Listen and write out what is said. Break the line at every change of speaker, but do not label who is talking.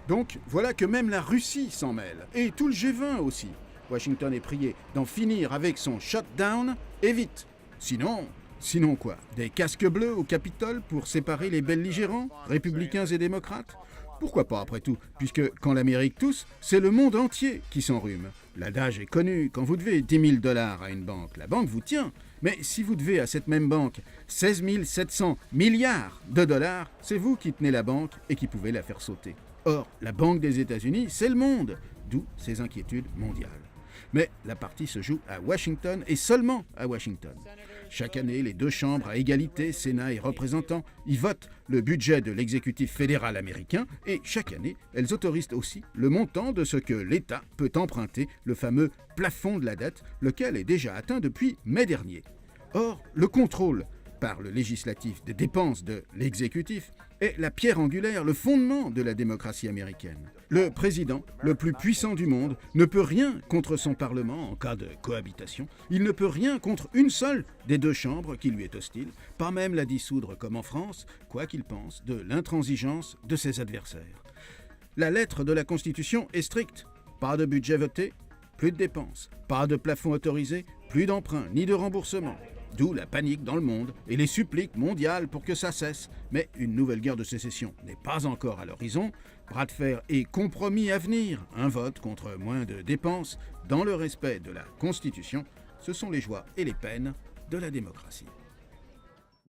Donc voilà que même la Russie s'en mêle, et tout le G20 aussi. Washington est prié d'en finir avec son shutdown, et vite. Sinon quoi? Des casques bleus au Capitole pour séparer les belligérants, républicains et démocrates? Pourquoi pas après tout, puisque quand l'Amérique tousse, c'est le monde entier qui s'enrhume. L'adage est connu, quand vous devez 10 000 dollars à une banque, la banque vous tient. Mais si vous devez à cette même banque 16 700 milliards de dollars, c'est vous qui tenez la banque et qui pouvez la faire sauter. Or, la Banque des États-Unis, c'est le monde, d'où ces inquiétudes mondiales. Mais la partie se joue à Washington et seulement à Washington. Chaque année, les deux chambres à égalité, Sénat et représentants, y votent le budget de l'exécutif fédéral américain et chaque année, elles autorisent aussi le montant de ce que l'État peut emprunter, le fameux plafond de la dette, lequel est déjà atteint depuis mai dernier. Or, le contrôle par le législatif des dépenses de l'exécutif est la pierre angulaire, le fondement de la démocratie américaine. Le président, le plus puissant du monde, ne peut rien contre son Parlement en cas de cohabitation. Il ne peut rien contre une seule des deux chambres qui lui est hostile, pas même la dissoudre comme en France, quoi qu'il pense de l'intransigeance de ses adversaires. La lettre de la Constitution est stricte. Pas de budget voté, plus de dépenses. Pas de plafond autorisé, plus d'emprunts ni de remboursement. D'où la panique dans le monde et les suppliques mondiales pour que ça cesse. Mais une nouvelle guerre de sécession n'est pas encore à l'horizon. Bras de fer et compromis à venir. Un vote contre moins de dépenses dans le respect de la Constitution. Ce sont les joies et les peines de la démocratie.